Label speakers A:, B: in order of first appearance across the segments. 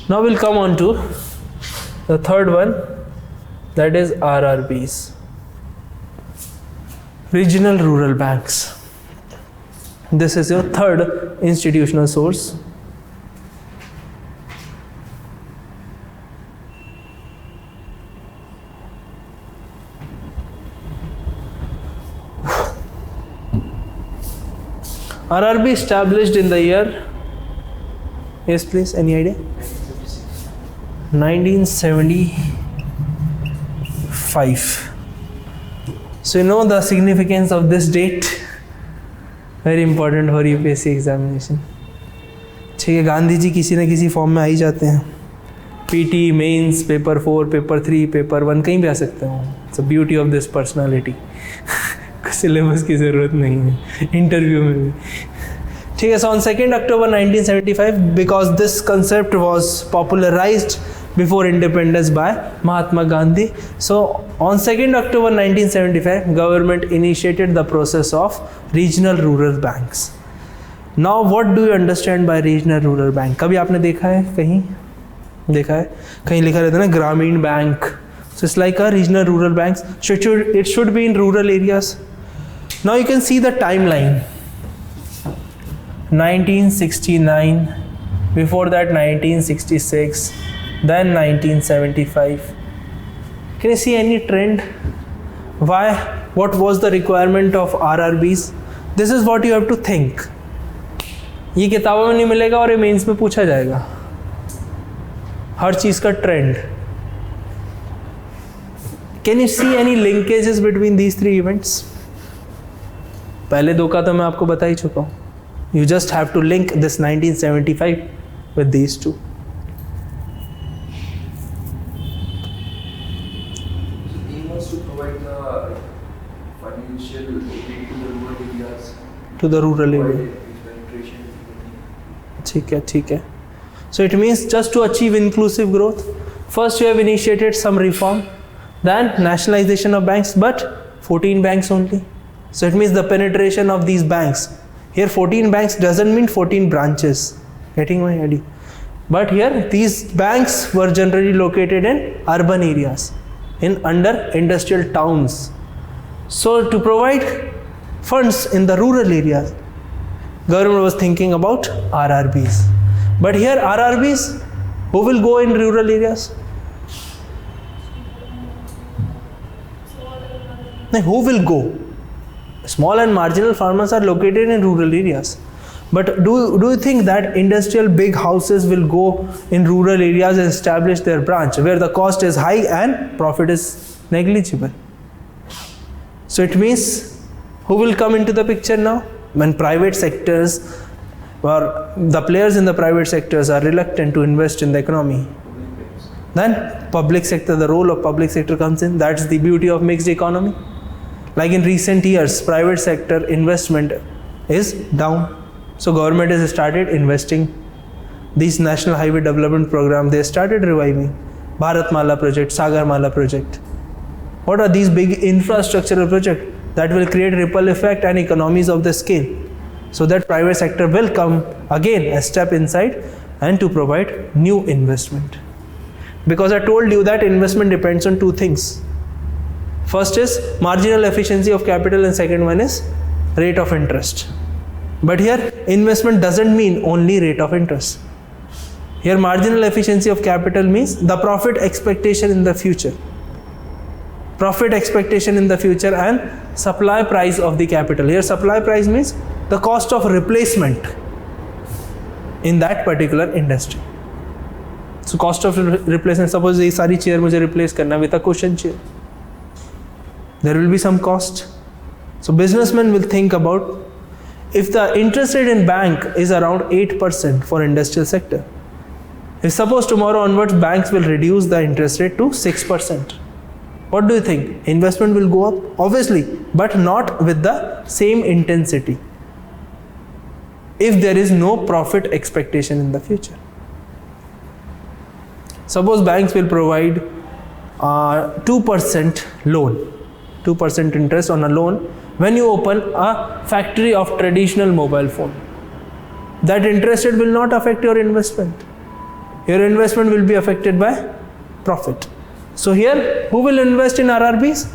A: Now we'll come on to the third one, that is RRBs, regional rural banks. This is your third institutional source. RRB established in the year, yes please, any idea? 1975. So you know the significance of this date, very important for UPSC examination. ठीक है, गांधी जी किसी न किसी form में आ ही जाते हैं, PT, mains, paper 4, paper 3, paper 1, कहीं भी आ सकते हो. It's the beauty of this personality. Syllabus की ज़रूरत नहीं है इंटरव्यू में भी. ठीक है. So on 2 October 1975, because this concept was popularised before independence by Mahatma Gandhi. So on 2 October 1975, government initiated the process of regional rural banks. Now what do you understand by regional rural bank? कभी आपने देखा है, कहीं देखा है, कहीं लिखा रहता है ना ग्रामीण bank. So it's like a regional rural banks. It should be in rural areas. Now you can see the timeline. 1969, before that 1966, then 1975. Can you see any trend? Why? What was the requirement of RRBs? This is what you have to think. ये किताबों में नहीं मिलेगा और ये mains में पूछा जाएगा, हर चीज़ का trend. Can you see any linkages between these three events? पहले दो का तो मैं आपको बता ही चुका हूँ. You just have to link this 1975 with these two. To the rural area. ठीक है, ठीक है. So it means just to achieve inclusive growth, first you have initiated some reform, then nationalization of banks, but 14 banks only. So it means the penetration of these banks. Here 14 banks doesn't mean 14 branches. Getting my idea? But here these banks were generally located in urban areas, in under industrial towns. So to provide funds in the rural areas, government was thinking about RRBs. But here RRBs, who will go in rural areas? No, who will go? Small and marginal farmers are located in rural areas. But do you think that industrial big houses will go in rural areas and establish their branch where the cost is high and profit is negligible? So it means who will come into the picture now? When private sectors or the players in the private sectors are reluctant to invest in the economy, then public sector, the role of public sector comes in. That's the beauty of mixed economy. Like in recent years, private sector investment is down. So government has started investing. These National Highway Development Program, they started reviving. Bharatmala project, Sagarmala project. What are these big infrastructural projects that will create ripple effect and economies of the scale? So that private sector will come again a step inside and to provide new investment. Because I told you that investment depends on two things. First is marginal efficiency of capital and second one is rate of interest. But here investment doesn't mean only rate of interest. Here marginal efficiency of capital means the profit expectation in the future. Profit expectation in the future and supply price of the capital. Here supply price means the cost of replacement in that particular industry. So cost of replacement, suppose ये सारी chair मुझे replace करना with a cushion chair. There will be some cost. So businessmen will think about, if the interest rate in bank is around 8% for industrial sector, if suppose tomorrow onwards banks will reduce the interest rate to 6%, what do you think? Investment will go up? Obviously, but not with the same intensity if there is no profit expectation in the future. Suppose banks will provide 2% loan, 2% interest on a loan when you open a factory of traditional mobile phone. That interest rate will not affect your investment. your investment will be affected by profit. So here, who will invest in RRBs?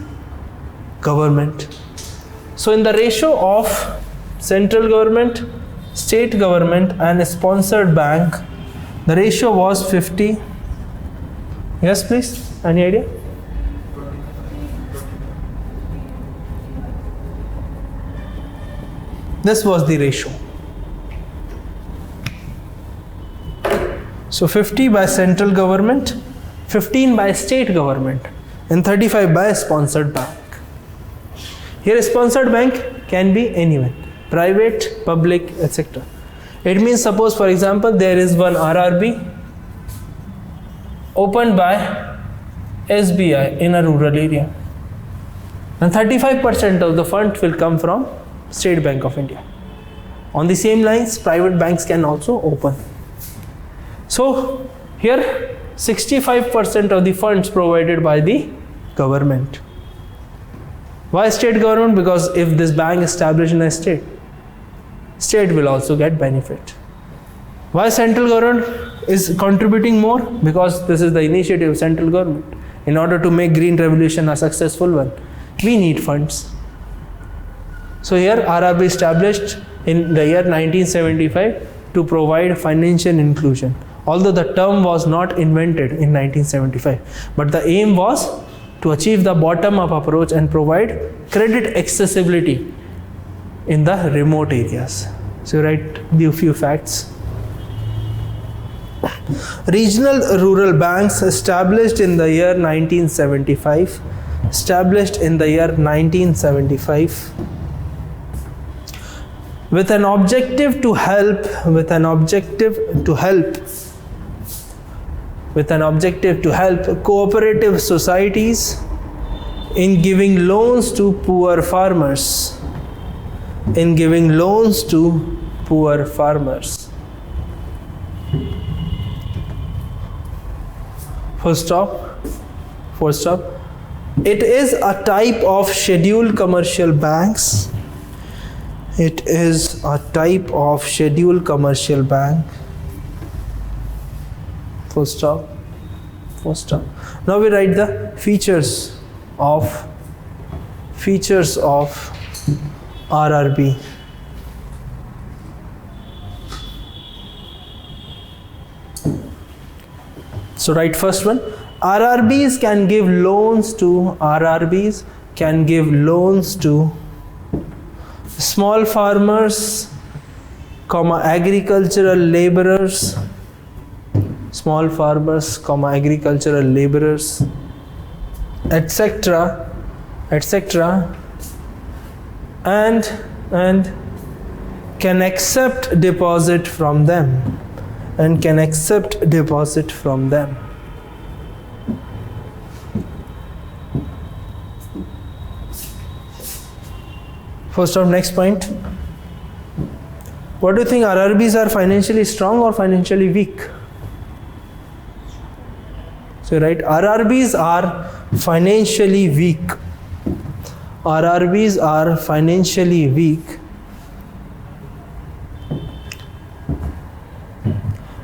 A: Government. So in the ratio of central government, state government and a sponsored bank, the ratio was 50. Yes, please. Any idea? This was the ratio. So 50 by central government, 15 by state government, and 35 by sponsored bank. Here, a sponsored bank can be anyone, private, public, etc. It means, suppose for example, there is one RRB opened by SBI in a rural area, and 35% of the fund will come from State Bank of India. On the same lines, private banks can also open. So here 65% of the funds provided by the government. Why state government? Because if this bank established in a state, state will also get benefit. Why central government is contributing more? Because this is the initiative of central government. In order to make green revolution a successful one, we need funds. So here RRB established in the year 1975 to provide financial inclusion. Although the term was not invented in 1975, but the aim was to achieve the bottom-up approach and provide credit accessibility in the remote areas. So write the few facts. Regional rural banks established in the year 1975. Established in the year 1975. With an objective to help cooperative societies in giving loans to poor farmers. Full stop. It is a type of scheduled commercial banks. It is a type of scheduled commercial bank. Full stop. Now we write the features of RRB. So write first one. RRBs can give loans to small farmers, agricultural laborers, etc., and can accept deposit from them. First off, next point. What do you think, RRBs are financially strong or financially weak? So right, RRBs are financially weak.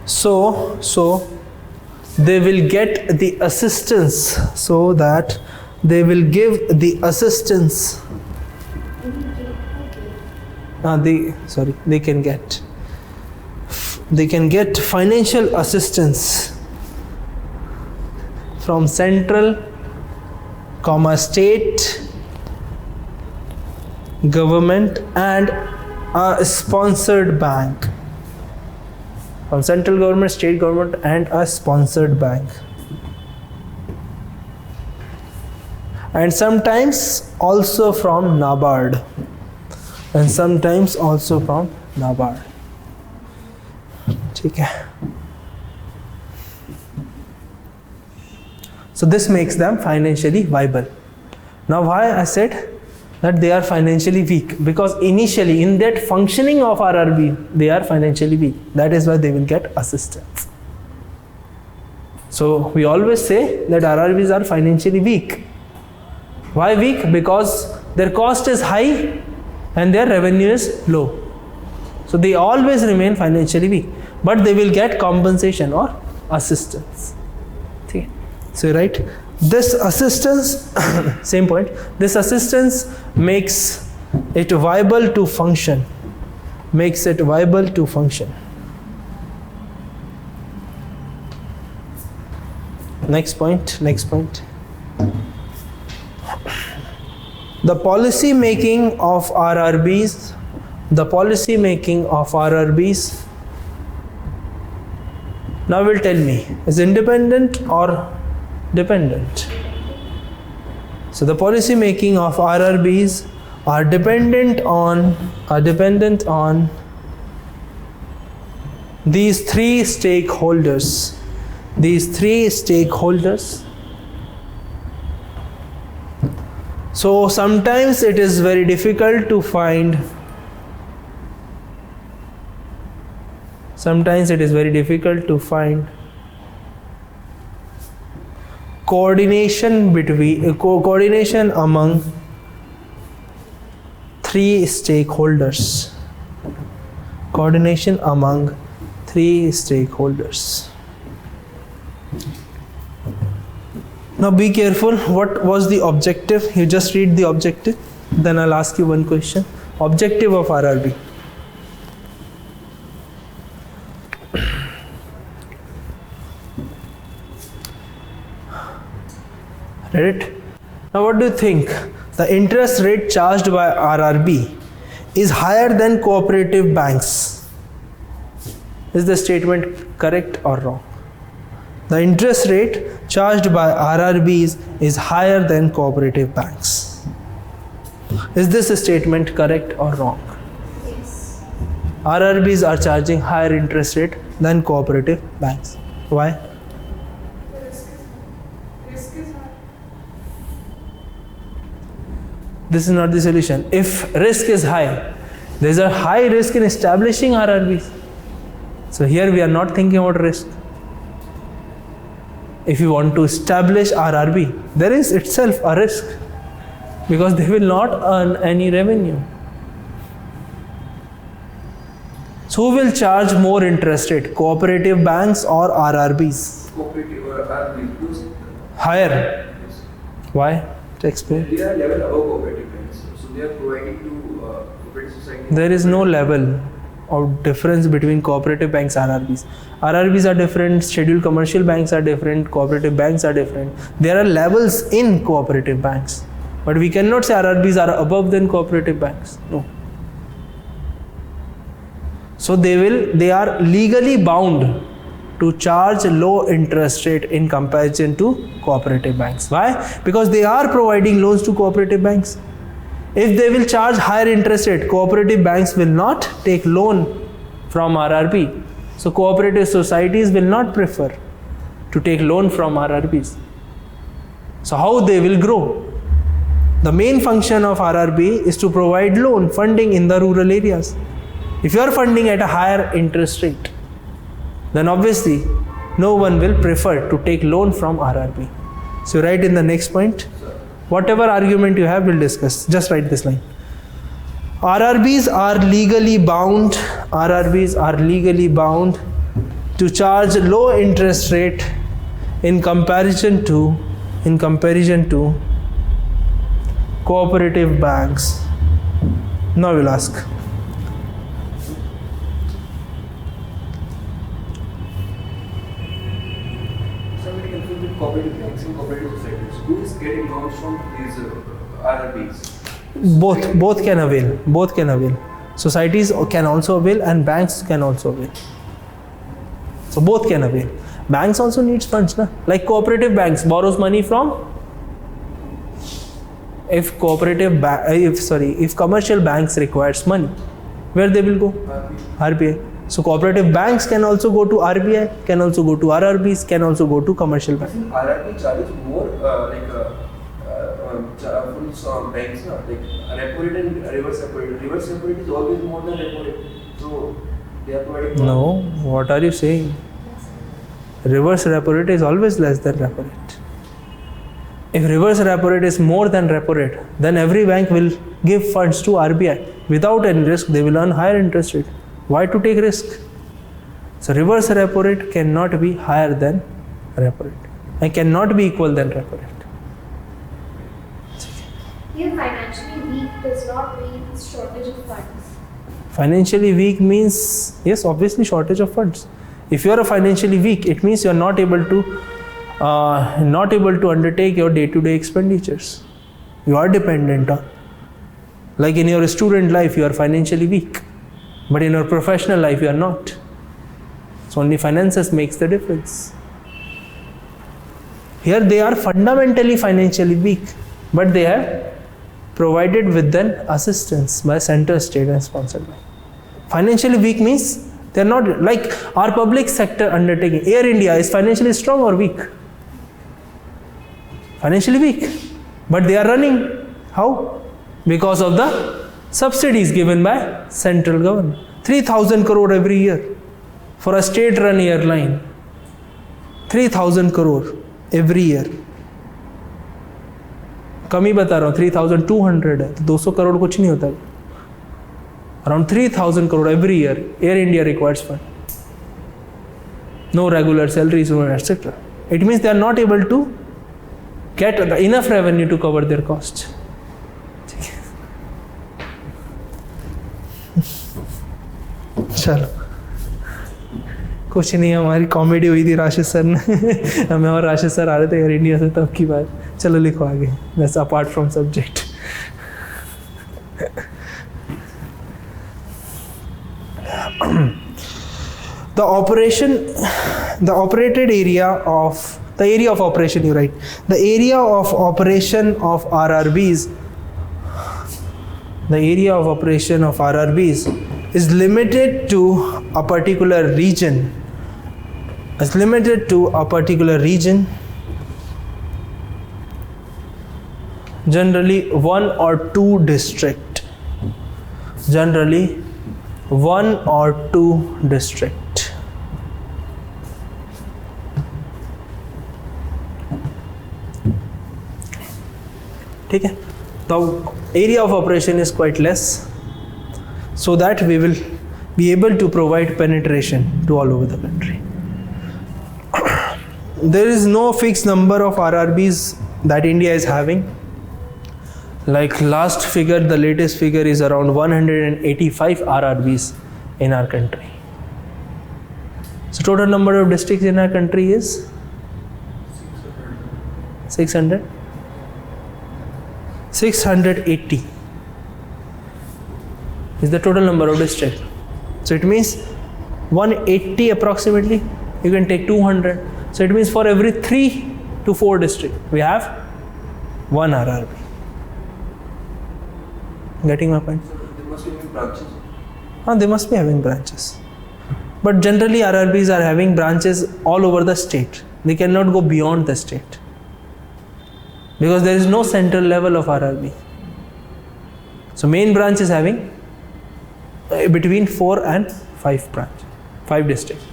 A: So they will get the assistance, so that they will give the assistance. They can get financial assistance from central, state government and a sponsored bank. From central government, state government and a sponsored bank. And sometimes also from NABARD. Okay. So this makes them financially viable. Now why I said that they are financially weak? Because initially in that functioning of RRB, they are financially weak. That is why they will get assistance. So we always say that RRBs are financially weak. Why weak? Because their cost is high and their revenue is low. So they always remain financially weak. But they will get compensation or assistance. Okay. So you write this assistance, same point, this assistance makes it viable to function, makes it viable to function. Next point. The policy making of RRBs, now will tell me, is independent or dependent? So the policy making of RRBs are dependent on these three stakeholders. So sometimes it is very difficult to find coordination among three stakeholders. Now be careful, what was the objective? You just read the objective, then I'll ask you one question. Objective of RRB. Read it? Now what do you think? The interest rate charged by RRB is higher than cooperative banks. Is the statement correct or wrong? The interest rate charged by RRBs is higher than cooperative banks. Is this statement correct or wrong?
B: Yes.
A: RRBs are charging higher interest rate than cooperative banks. Why?
B: Risk is high.
A: This is not the solution. If risk is high, there is a high risk in establishing RRBs. So here we are not thinking about risk. If you want to establish RRB, there is itself a risk because they will not earn any revenue. So who will charge more interest rate, cooperative banks or RRBs?
C: Cooperative or RRBs.
A: Higher.
C: Yes.
A: Why? To explain.
C: They are level above cooperative banks, so they are providing to cooperative society.
A: There is no level of difference between cooperative banks and RRBs. RRBs are different, scheduled commercial banks are different, cooperative banks are different. There are levels in cooperative banks. But we cannot say RRBs are above than cooperative banks. No. So they are legally bound to charge low interest rate in comparison to cooperative banks. Why? Because they are providing loans to cooperative banks. If they will charge higher interest rate, cooperative banks will not take loan from RRB. So cooperative societies will not prefer to take loan from RRBs. So how they will grow? The main function of RRB is to provide loan funding in the rural areas. If you are funding at a higher interest rate, then obviously no one will prefer to take loan from RRB. So write in the next point. Whatever argument you have, we'll discuss. Just write this line. RRBs are legally bound to charge low interest rate in comparison to cooperative banks. Now we'll ask.
C: Somebody confused with cooperative banks and cooperative societies. Who is getting loans from these RRBs?
A: Both can avail. Societies can also avail and banks can also avail. So both can avail. Banks also needs funds, na? Like cooperative banks borrows money from. If commercial banks requires money, where they will go? RBI. So cooperative banks can also go to RBI, can also go to RRBs, can also go to commercial banks.
C: RRB charges more from banks, na? Like repo rate and reverse repo rate. Reverse repo rate is always more than repo rate. So they are providing.
A: No, what are you saying? Reverse repo rate is always less than repo rate. If reverse repo rate is more than repo rate, then every bank will give funds to RBI. Without any risk, they will earn higher interest rate. Why to take risk? So reverse repo rate cannot be higher than repo rate and cannot be equal than repo rate.
B: Here, financially weak does not mean shortage of funds.
A: Financially weak means, yes, obviously shortage of funds. If you are financially weak, it means you are not able to undertake your day-to-day expenditures. You are dependent on. Like in your student life, you are financially weak, but in your professional life, you are not. So only finances makes the difference. Here they are fundamentally financially weak, but they are provided with an assistance by center, state and sponsored by. Financially weak means they are not like our public sector undertaking. Air India is financially strong or weak? Financially weak, but they are running. How? Because of the subsidies given by central government. 3,000 crore every year for a state-run airline. 3,000 crore every year. कम ही बता रहा हूँ, 3,200 है तो 200 करोड़ कुछ नहीं होता. Around 3,000 crore every year, Air India requires fund. No regular salaries, etc. It means they are not able to get enough revenue to cover their costs. चलो कुछ नहीं, हमारी कॉमेडी हुई थी राशिद सर ने हमें और राशिद सर आ रहे थे एयर इंडिया से तब की बात. चलो लिखो आगे. That's apart from subject. The operated area of the area of operation, you write the area of operation of RRBs. The area of operation of RRBs is limited to a particular region. Is limited to a particular region. Generally, one or two district. Generally, one or two district. ठीक है. The area of operation is quite less, so that we will be able to provide penetration to all over the country. There is no fixed number of RRBs that India is having. Like last figure, the latest figure is around 185 RRBs in our country. So total number of districts in our country is 600. 680 is the total number of districts. So it means 180 approximately. You can take 200. So it means for every 3 to 4 districts we have one RRB. Getting my point?
C: So there must be branches.
A: They must be having branches. But generally RRBs are having branches all over the state. They cannot go beyond the state, because there is no central level of RRB. So main branch is having between 4 and 5 districts.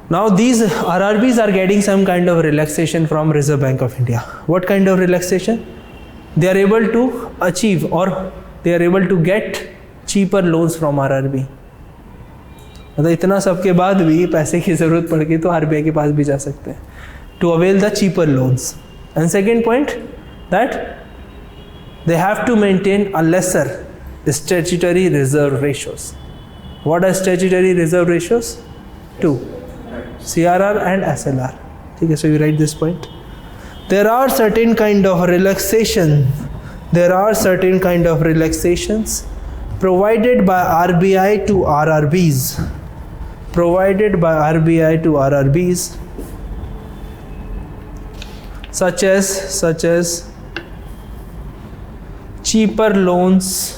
A: Now these RRBs are getting some kind of relaxation from Reserve Bank of India. What kind of relaxation? They are able to achieve, or they are able to get cheaper loans from RRB. मतलब इतना सब के बाद भी पैसे की ज़रूरत पड़ गई तो RBI के पास भी जा सकते हैं to avail the cheaper loans. And second point, that they have to maintain a lesser statutory reserve ratios. What are statutory reserve ratios? 2, CRR and SLR. Okay, so you write this point. There are certain kind of relaxations provided by RBI to RRBs. Such as cheaper loans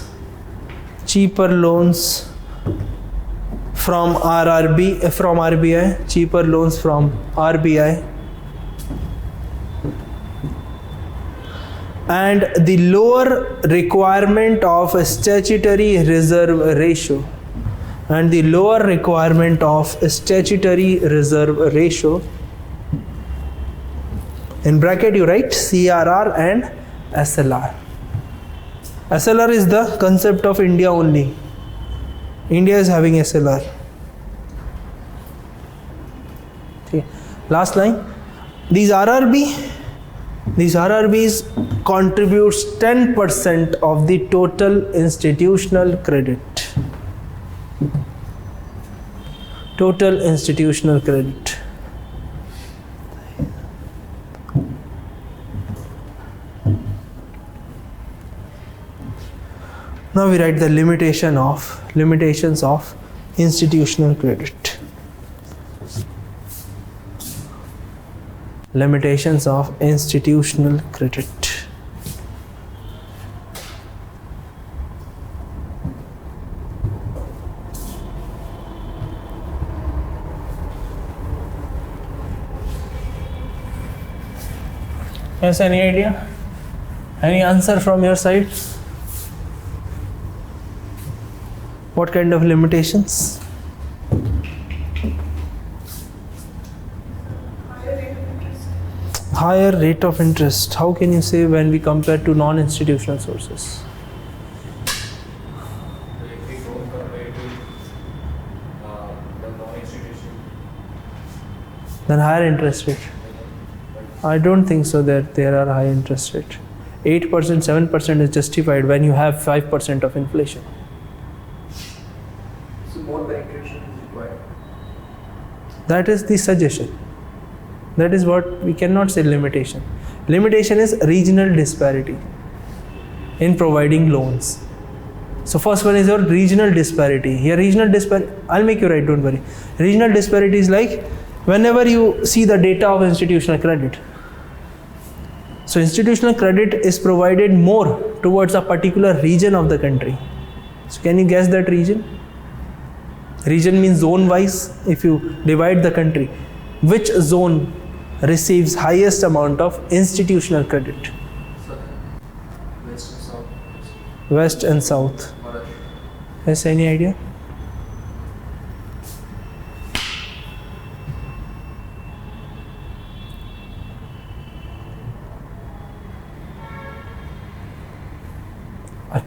A: from RBI, cheaper loans from RBI, and the lower requirement of statutory reserve ratio, in bracket you write CRR and SLR. SLR is the concept of India only. India is having SLR. Okay. Last line. These RRBs contributes 10% of the total institutional credit. Total institutional credit. Now we write the limitations of institutional credit. Limitations of institutional credit. Yes, any idea? Any answer from your side? What kind of limitations? Higher rate of interest. How can you say when we compare to non-institutional sources?
C: If we don't compare to the non-institution,
A: Then higher interest rate. I don't think so that there are high interest rate. 8%, 7% is justified when you have 5% of inflation.
C: so more penetration is required.
A: That is the suggestion. That is what we cannot say limitation. Limitation is regional disparity in providing loans. So first one is your regional disparity. Here regional disparity, I'll make you write, don't worry. Regional disparity is like whenever you see the data of institutional credit. So institutional credit is provided more towards a particular region of the country. So can you guess that region? Region means zone wise. If you divide the country, which zone receives highest amount of institutional credit?
C: West and South.
A: West and South.
C: Maharashtra.
A: Yes, any idea?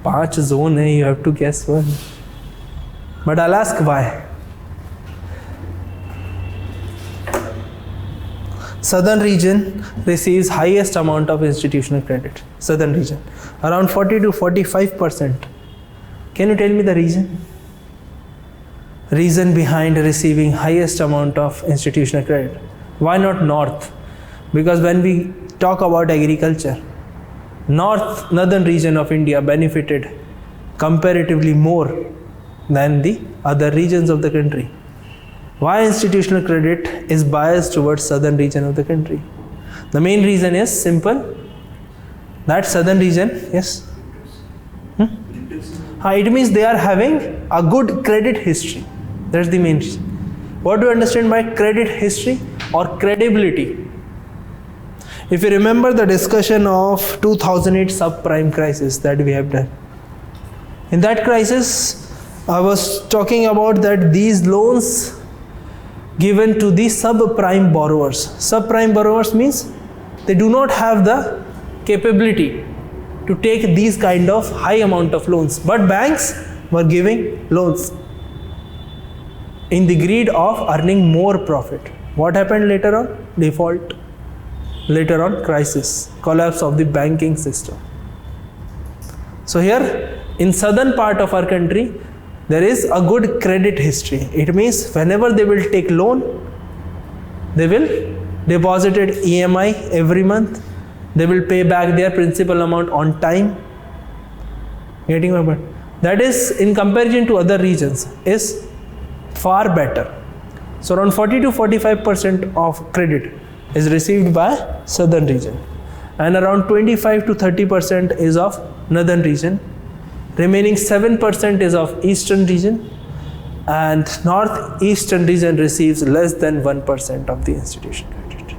A: पांच zone है, you have to guess one. But I'll ask why. Southern region receives highest amount of institutional credit. Southern region, around 40 to 45%. Can you tell me the reason? Reason behind receiving highest amount of institutional credit. Why not North? Because when we talk about agriculture, northern region of India benefited comparatively more than the other regions of the country. Why institutional credit is biased towards southern region of the country? The main reason is simple. That southern region, yes? It means they are having a good credit history. That's the main reason. What do you understand by credit history or credibility? If you remember the discussion of 2008 subprime crisis that we have done. In that crisis, I was talking about that these loans given to the subprime borrowers. Subprime borrowers means they do not have the capability to take these kind of high amount of loans, but banks were giving loans in the greed of earning more profit. What happened later on? Default. Later on, crisis, collapse of the banking system. So here in southern part of our country, there is a good credit history. It means whenever they will take loan, they will deposit it EMI every month. They will pay back their principal amount on time. Getting my point? That is, in comparison to other regions, is far better. So around 40 to 45% of credit is received by southern region, and around 25 to 30% is of northern region. Remaining 7% is of eastern region, and northeastern region receives less than 1% of the institutional credit.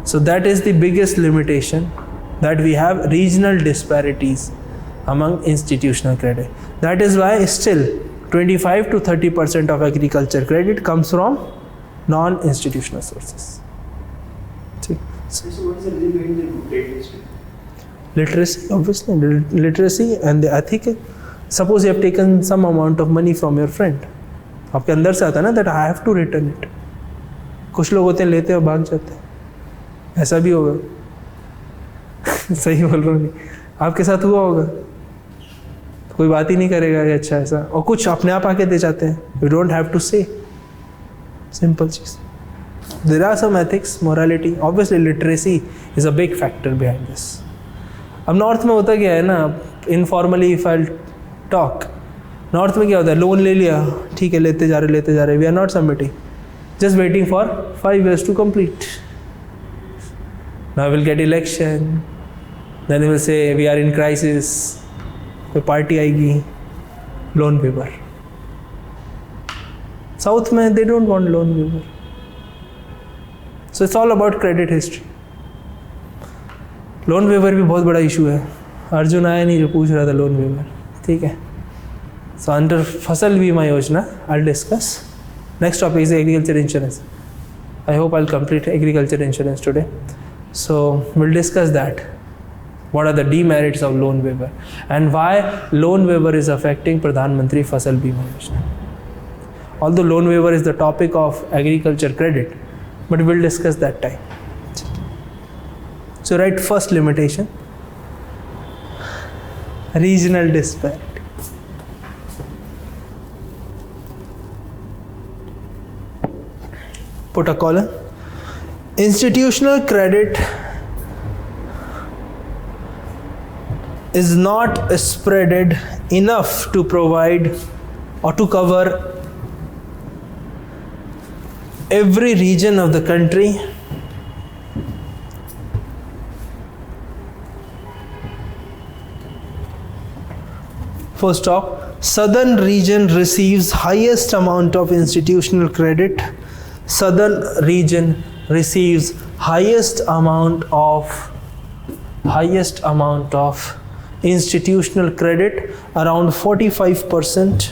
A: So that is the biggest limitation, that we have regional disparities among institutional credit. That is why still 25 to 30% of agriculture credit comes from non-institutional sources. See?
C: So what is the reason behind the credit history?
A: Literacy, obviously, literacy and the ethic. Suppose you have taken some amount of money from your friend, आपके अंदर से आता है ना that I have to return it. कुछ लोग होते हैं लेते हैं और भाग जाते हैं, ऐसा भी होगा। सही बोल रहा हूँ नहीं? आपके साथ हुआ होगा, कोई बात ही नहीं करेगा कि अच्छा ऐसा, और कुछ अपने आप आके दे जाते हैं, you don't have to say, simple चीज। There are some ethics, morality, obviously literacy is a big factor behind this. अब नॉर्थ में होता क्या है ना, informally if I talk, north में क्या होता है, लोन ले लिया, ठीक है, लेते जा रहे, we are not submitting, just waiting for 5 years to complete. Now we'll get election, then they will say we are in crisis, कोई पार्टी आएगी, loan waiver. South में they don't want loan waiver. So it's all about credit history. Loan waiver भी बहुत बड़ा issue है। अर्जुन आया नहीं जो पूछ रहा था loan waiver, ठीक है। So under फसल बीमा योजना I'll discuss. Next topic is agriculture insurance. I hope I'll complete agriculture insurance today. So we'll discuss that. What are the demerits of loan waiver and why loan waiver is affecting Pradhan Mantri Fasal Bima Yojana. Although loan waiver is the topic of agriculture credit, but we'll discuss that time. So right, first limitation, regional disparity. Put a column. Institutional credit is not spreaded enough to provide or to cover every region of the country. Full stop. Southern region receives highest amount of institutional credit. Southern region receives highest amount of institutional credit, around 45%,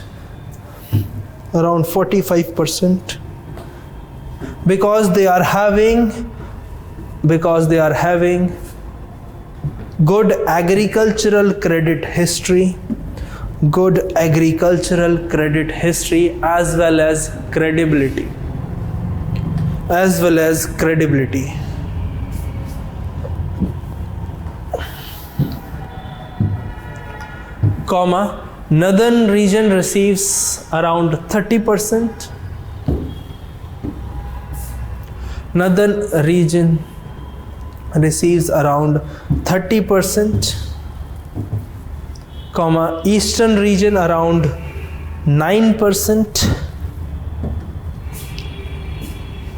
A: because they are having good agricultural credit history, as well as credibility. Comma, northern region receives around 30%. Northern region receives around 30%. Comma, eastern region around 9%.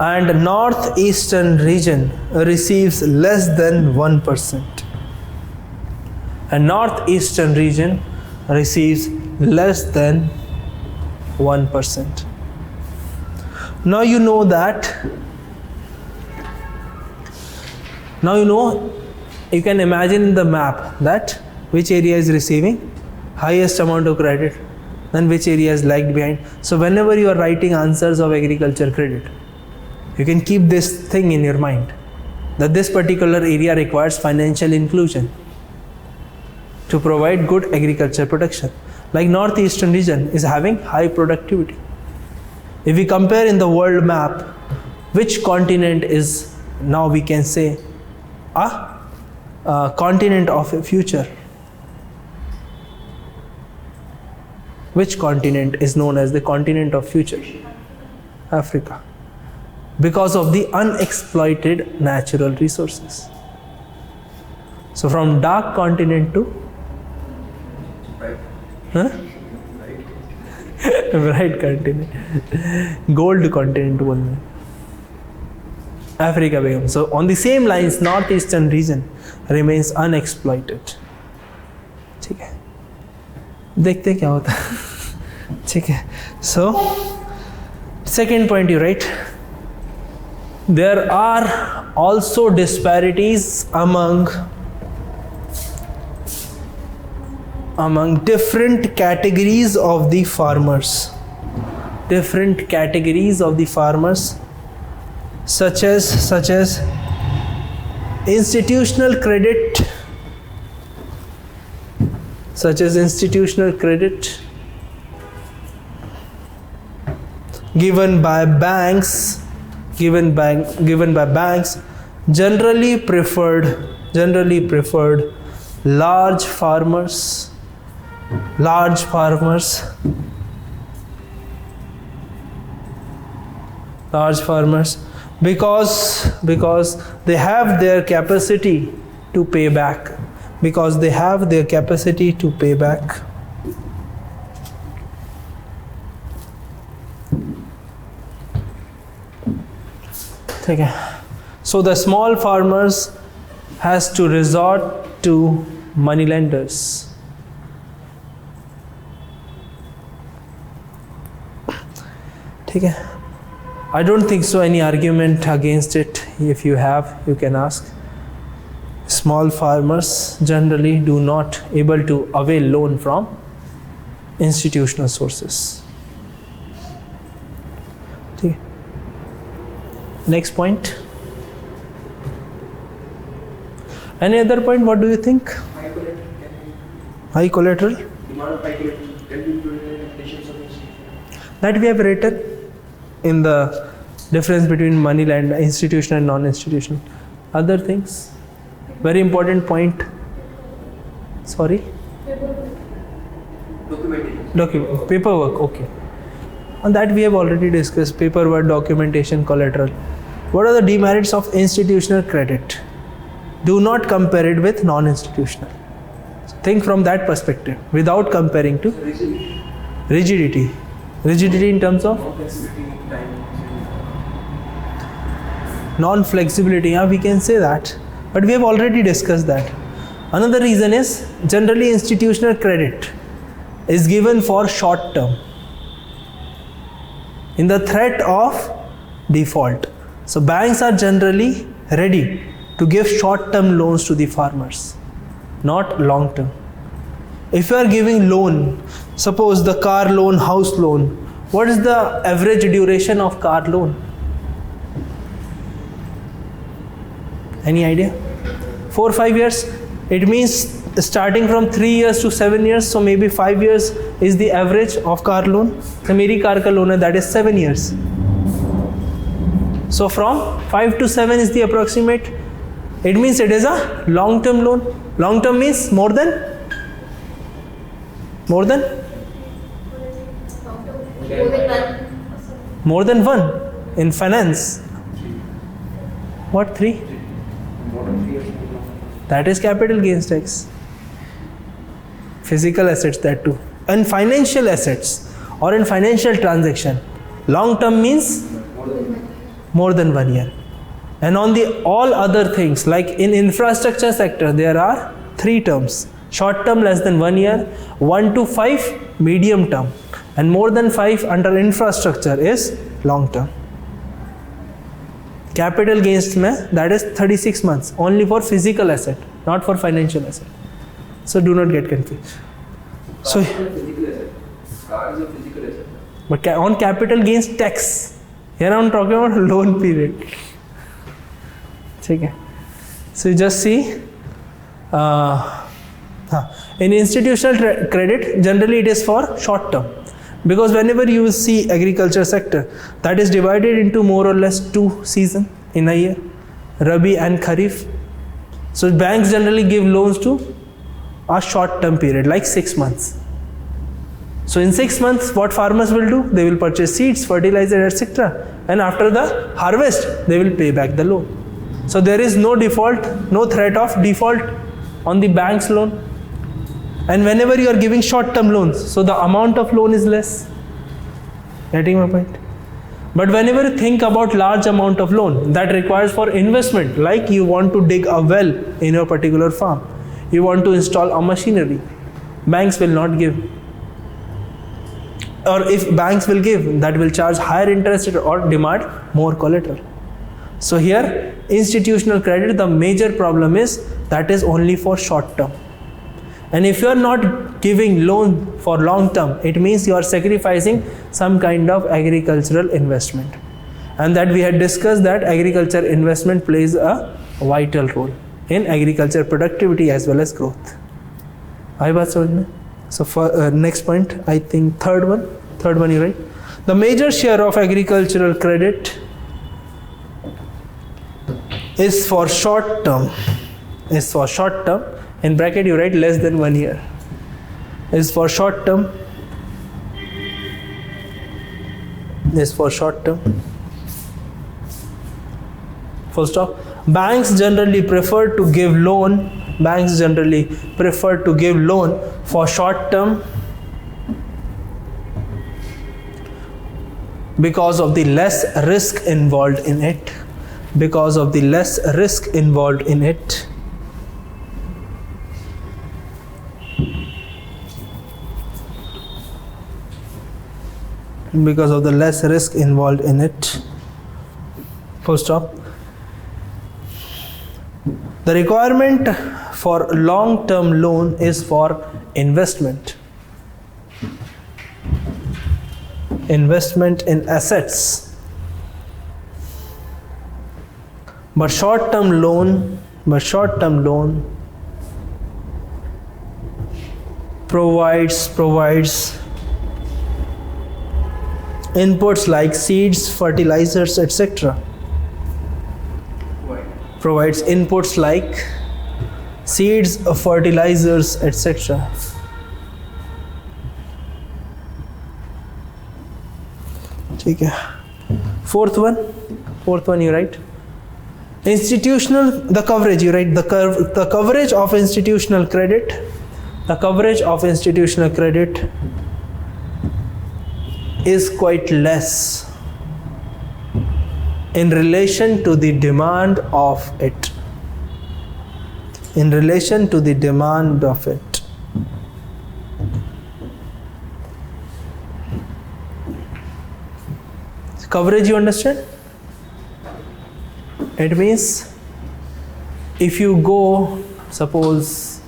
A: And northeastern region receives less than 1%. And northeastern region receives less than 1%. Now you know that. Now you know, you can imagine in the map that which area is receiving highest amount of credit, then which area is lagged behind. So whenever you are writing answers of agriculture credit, you can keep this thing in your mind, that this particular area requires financial inclusion to provide good agriculture production. Like northeastern region is having high productivity. If we compare in the world map, which continent is, now we can say, a continent of a future? Which continent is known as the continent of future? Africa. Because of the unexploited natural resources. So from dark continent to bright continent, gold continent one, Africa became. So on the same lines, northeastern region remains unexploited. ठीक है, देखते क्या होता है। ठीक है, so second point you write, there are also disparities among different categories of the farmers. Such as institutional credit, given by banks given by banks generally preferred large farmers because they have their capacity to pay back. Okay. So the small farmers has to resort to money lenders. Okay. I don't think so any argument against it. If you have, you can ask. Small farmers generally do not able to avail loan from institutional sources. Okay. Next point. Any other point? What do you think? High collateral.
C: Demand of high collateral can be included in definitions of institution.
A: That we have written in the difference between money lender, institutional and non-institutional. Other things. Very important point. Sorry.
C: Documentation.
A: Paperwork. Okay. On that we have already discussed paperwork, documentation, collateral. What are the demerits of institutional credit? Do not compare it with non-institutional. So think from that perspective without comparing to rigidity. Rigidity in terms of non-flexibility. Yeah, we can say that. But we have already discussed that. Another reason is generally institutional credit is given for short term in the threat of default. So banks are generally ready to give short term loans to the farmers, not long term. If you are giving loan, suppose the car loan, house loan, what is the average duration of car loan? Any idea? 4 or 5 years. It means starting from 3 years to 7 years. So maybe 5 years is the average of car loan. So मेरी car का loan है, that is 7 years. So from 5 to 7 is the approximate. It means it is a long-term loan. Long-term means more than one in finance. What 3? That is capital gains tax. Physical assets, that too. And financial assets or in financial transaction, long term means more than 1 year. And on the all other things like in infrastructure sector, there are 3 terms: short term less than 1 year, 1 to 5 medium term, and more than 5 under infrastructure is long term. Capital gains में that is 36 months only for physical asset, not for financial asset. So do not get confused. So
C: car is a physical asset.
A: but on capital gains tax, here I am talking about loan period. Okay. So you just see in institutional credit generally it is for short term. Because whenever you see agriculture sector, that is divided into more or less 2 seasons in a year, Rabi and Kharif. So banks generally give loans to a short term period like 6 months. So in 6 months what farmers will do? They will purchase seeds, fertilizer, etc. And after the harvest, they will pay back the loan. So there is no default, no threat of default on the bank's loan. And whenever you are giving short term loans, so the amount of loan is less. Getting my point? But whenever you think about large amount of loan that requires for investment, like you want to dig a well in your particular farm, you want to install a machinery, banks will not give. Or if banks will give, that will charge higher interest or demand more collateral. So here, institutional credit, the major problem is that is only for short term. And if you are not giving loan for long term, it means you are sacrificing some kind of agricultural investment. And that we had discussed that agriculture investment plays a vital role in agriculture productivity as well as growth. आई बात समझ में? So for next point, I think third one you right. The major share of agricultural credit is for short term. Is for short term. In bracket you write less than 1 year. Is for short term. Is for short term. Full stop. Banks generally prefer to give loan. Banks generally prefer to give loan for short term because of the less risk involved in it. Because of the less risk involved in it. Because of the less risk involved in it. Full stop. The requirement for long-term loan is for investment. Investment in assets. But short-term loan provides inputs like seeds, fertilizers, etc. Provides inputs like seeds, fertilizers, etc. Okay. Fourth one you write. The coverage you write. The coverage of institutional credit. The coverage of institutional credit is quite less in relation to the demand of it. In relation to the demand of it. Coverage, you understand? It means if you go, suppose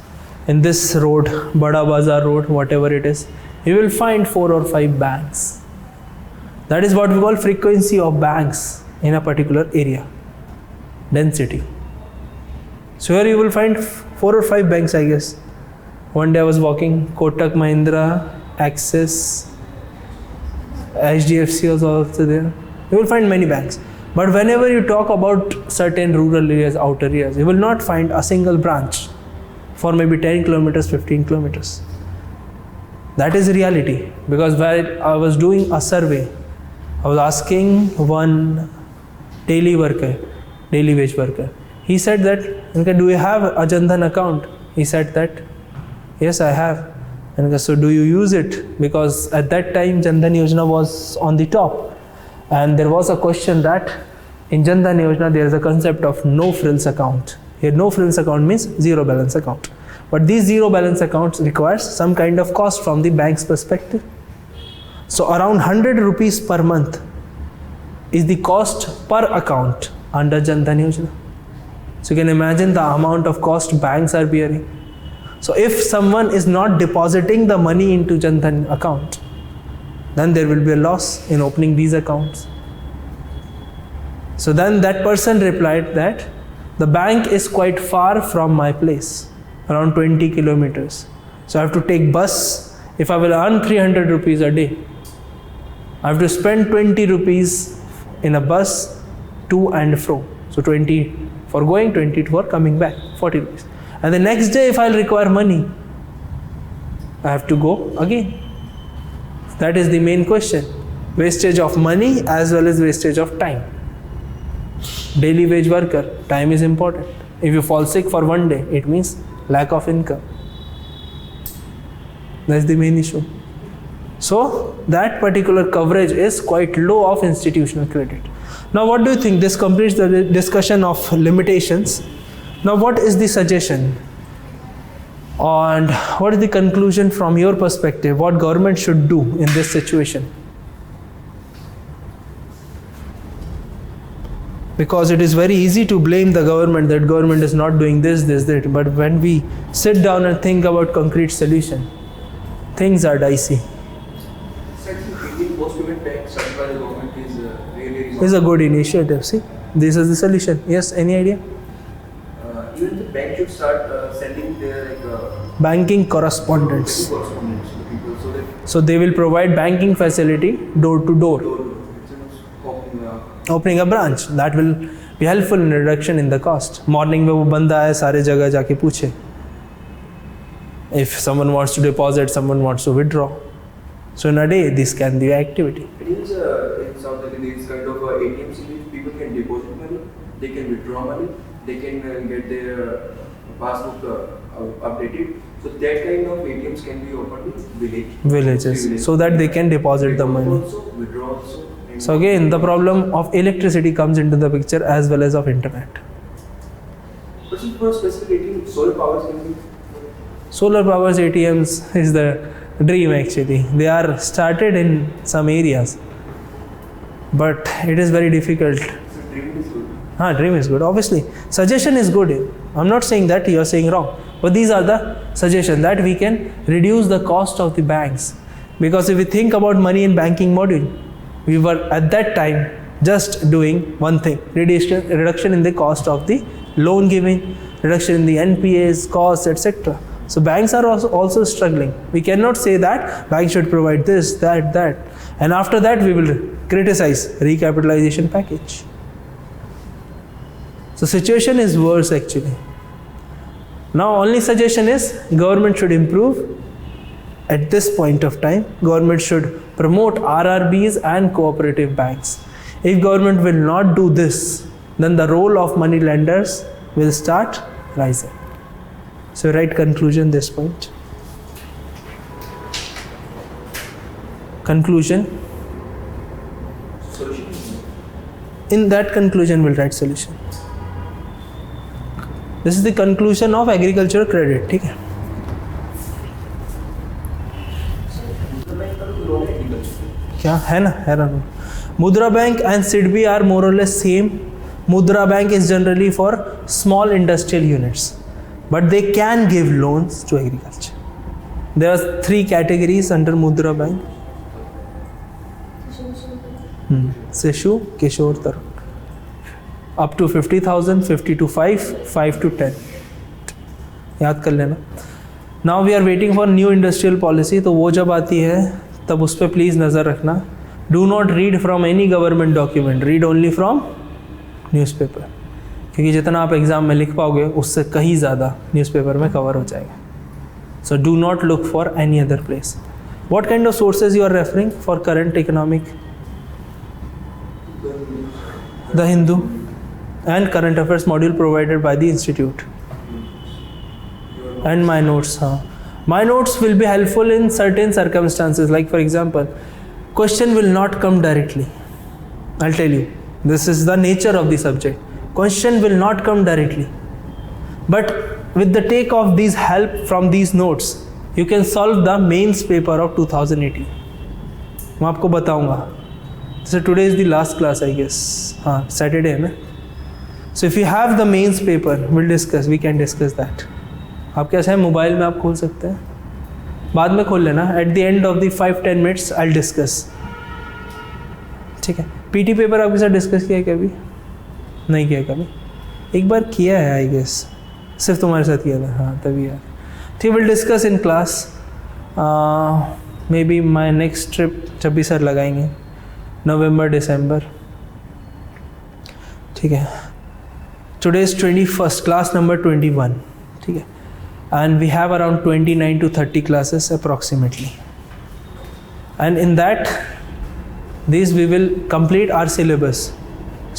A: in this road, Bada Bazaar road, whatever it is, you will find 4 or 5 banks. That is what we call frequency of banks in a particular area, density. So here you will find 4 or 5 banks, I guess. One day I was walking, Kotak Mahindra, Axis, HDFC was also there. You will find many banks. But whenever you talk about certain rural areas, outer areas, you will not find a single branch for maybe 10 kilometers, 15 kilometers. That is reality. Because while I was doing a survey, I was asking one daily wage worker. He said that, do you have a Jan Dhan account? He said that, yes, I have. And so do you use it? Because at that time Jan Dhan Yojana was on the top. And there was a question that in Jan Dhan Yojana there is a concept of no frills account. Here no frills account means zero balance account. But these zero balance accounts requires some kind of cost from the bank's perspective. So around 100 rupees per month is the cost per account under Jan Dhan Yojana. So you can imagine the amount of cost banks are bearing. So if someone is not depositing the money into Jan Dhan account, then there will be a loss in opening these accounts. So then that person replied that the bank is quite far from my place, around 20 kilometers. So I have to take bus. If I will earn 300 rupees a day, I have to spend 20 rupees in a bus to and fro. So 20 for going, 20 for coming back, 40 rupees. And the next day if I will require money, I have to go again. That is the main question. Wastage of money as well as wastage of time. Daily wage worker, time is important. If you fall sick for one day, it means lack of income. That's the main issue. So that particular coverage is quite low of institutional credit. Now what do you think? This completes the discussion of limitations. Now what is the suggestion? And what is the conclusion from your perspective? What government should do in this situation? Because it is very easy to blame the government that government is not doing this, that. But when we sit down and think about concrete solution, things are dicey.
C: Indian post-payment bank started by the government is really
A: It's a good initiative. See, this is the solution. Yes, any idea?
C: Even the bank should start sending their
A: Banking correspondence.
C: correspondence to people so that
A: So they will provide banking facility door to door.
C: opening
A: Opening a branch, that will be helpful in reduction in the cost. Morning में वो बंदा है सारे जगह जाके पूछे. If someone wants to deposit, someone wants to withdraw. So in a day, this can be activity.
C: It is in South Africa, there is kind of ATMs in which people can deposit money, they can withdraw money, they can get their passbook updated. So that kind of ATMs can be opened in
A: Villages, so that they can deposit the money.
C: Also, withdraw also.
A: So again, the problem of electricity comes into the picture as well as of internet.
C: But for specific ATM, solar powers can be.
A: Solar powers ATMs is the dream actually. They are started in some areas, but it is very difficult.
C: So dream is good.
A: Dream is good. Obviously, suggestion is good. I'm not saying that you are saying wrong, but these are the suggestions that we can reduce the cost of the banks. Because if we think about money in banking module, we were at that time just doing one thing: reduction in the cost of the loan giving, reduction in the NPAs, costs, etc. So banks are also struggling. We cannot say that banks should provide this, that, and after that we will criticize recapitalization package. So situation is worse actually. Now only suggestion is government should improve. At this point of time, government should promote RRBs and cooperative banks. If government will not do this, then the role of money lenders will start rising. So write conclusion this point. Conclusion.
C: Solution.
A: In that conclusion we'll write solution. This is the conclusion of agricultural credit. ठीक है? क्या है ना Mudra Bank and SIDBI are more or less same. Mudra Bank is generally for small industrial units, but they can give loans to agriculture. There are 3 categories under Mudra Bank. Sishu, Kishore, Tarun. Up to 50,000, 50 to 5, 5 to 10. याद कर लेना. Now we are waiting for new industrial policy. तो वो जब आती है तब उस पर प्लीज़ नज़र रखना. Do not read from any government document. Read only from newspaper. क्योंकि जितना आप एग्ज़ाम में लिख पाओगे उससे कहीं ज़्यादा न्यूज़पेपर में कवर हो जाएगा. So do not look for any other place. What kind of sources you are referring for current economic? The Hindu and current affairs module provided by the institute. And my notes. My notes will be helpful in certain circumstances. Like for example, question will not come directly. I'll tell you. This is the nature of the subject. Question will not come directly. But with the take of these help from these notes, you can solve the mains paper of 2018. मैं आपको बताऊंगा. So today is the last class, I guess. Saturday है ना. So if you have the mains paper, we can discuss that. आप कैसा है mobile में आप खोल सकते हैं, बाद में खोल लेना. At the end of the 5-10 minutes, I'll discuss. ठीक है. PT पेपर आपके साथ डिस्कस किया है कभी? नहीं किया कभी? एक बार किया है आई गेस. सिर्फ तुम्हारे साथ किया था. तभी यार. ठीक, will discuss in class. May be my next trip जब भी सर लगाएंगे नवंबर दिसंबर. ठीक है. Today is 21st, class number 21. ठीक है. And we have around 29 to 30 classes approximately. And in that, we will complete our syllabus.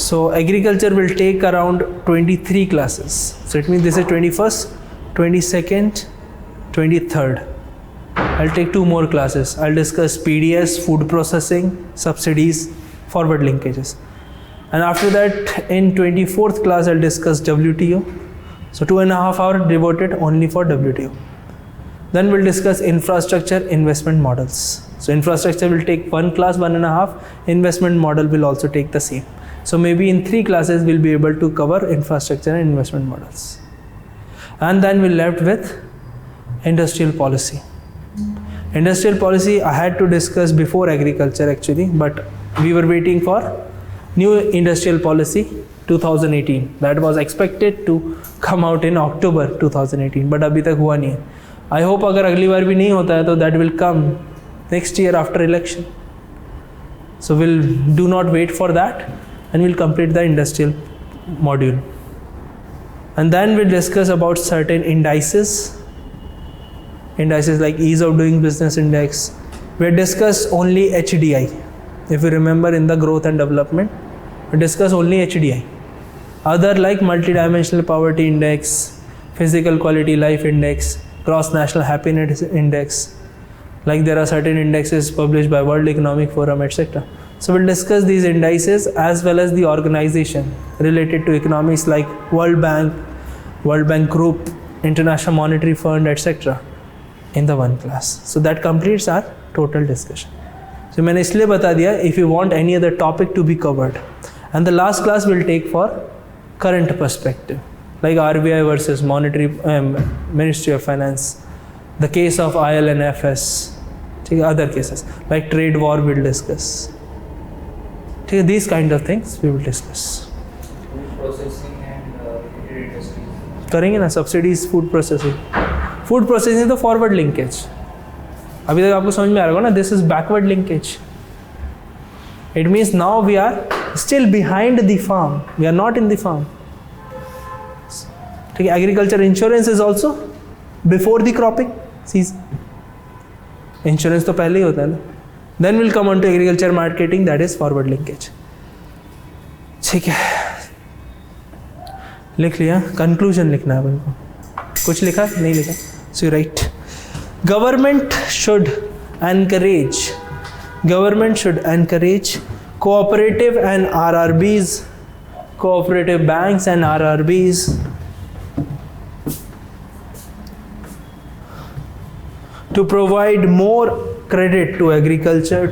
A: So agriculture will take around 23 classes. So it means this is 21st, 22nd, 23rd. I'll take 2 more classes. I'll discuss PDS, food processing, subsidies, forward linkages. And after that, in 24th class, I'll discuss WTO. So 2.5 hours devoted only for WTO. Then we'll discuss infrastructure investment models. So infrastructure will take 1 class, 1.5. Investment model will also take the same. So maybe in 3 classes we'll be able to cover infrastructure and investment models. And then we're left with industrial policy. Industrial policy I had to discuss before agriculture actually, but we were waiting for new industrial policy 2018. That was expected to come out in October 2018, but अभी तक हुआ नहीं है. I hope अगर अगली बार भी नहीं होता है तो that will come next year after election. So we'll do not wait for that and we'll complete the industrial module. And then we'll discuss about certain indices like ease of doing business index. We'll discuss only HDI. If you remember in the growth and development, we discuss only HDI. Other like multidimensional poverty index, physical quality life index, gross national happiness index, like there are certain indexes published by World Economic Forum, etc. So we'll discuss these indices as well as the organization related to economics like World Bank Group, International Monetary Fund, etc. in the one class. So that completes our total discussion. So मैंने इसलिए बता दिया if you want any other topic to be covered. And the last class will take for current perspective, like RBI versus Monetary Ministry of Finance, the case of IL&FS, other cases like trade war we'll discuss. These kind of things we will discuss.
D: Food processing and related industries.
A: करेंगे ना, subsidies, food processing. Food processing तो forward linkage. अभी तक आपको समझ में आ रहा होगा ना, this is backward linkage. It means now we are still behind the farm. We are not in the farm. ठीक है, agriculture insurance is also before the cropping season. Insurance तो पहले ही होता है ना. Then we'll come on to agriculture marketing, that is forward linkage. ठीक है, लिख लिया. Conclusion लिखना है अपन को. कुछ लिखा नहीं लिखा? So you write. Government should encourage cooperative and RRBs, cooperative banks and RRBs to provide more credit to agriculture,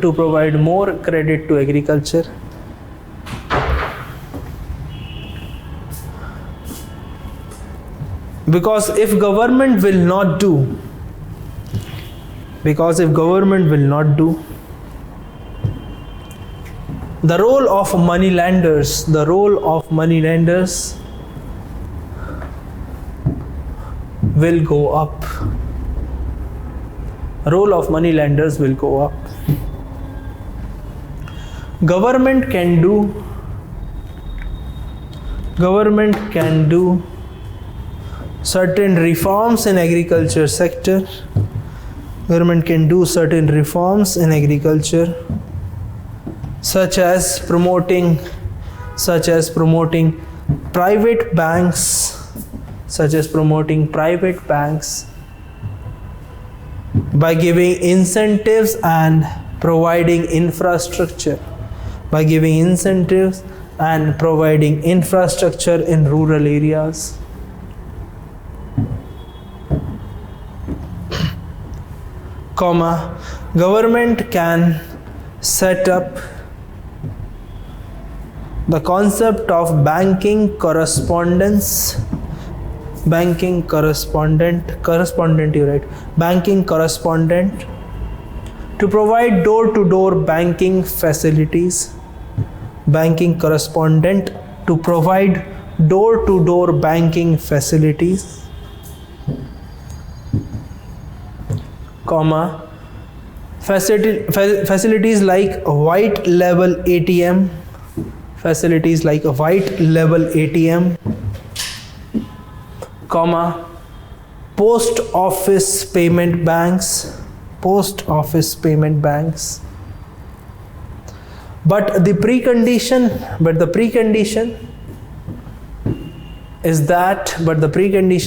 A: because if government will not do, the role of moneylenders will go up. Government can do certain reforms in agriculture sector. Government can do certain reforms in agriculture, such as promoting private banks, by giving incentives and providing infrastructure, in rural areas. Government can set up the concept of banking correspondent, to provide door-to-door banking facilities. Facilities like white label ATM, post office payment banks. But the precondition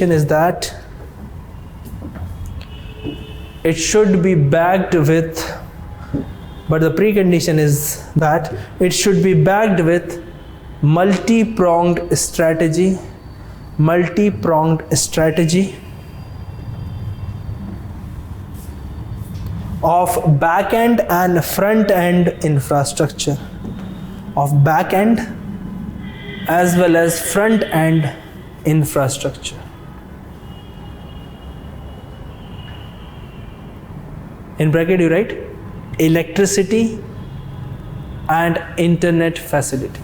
A: is that it should be backed with multi-pronged strategy of back-end and front-end infrastructure, of back-end as well as front-end infrastructure. In bracket you write electricity and internet facility.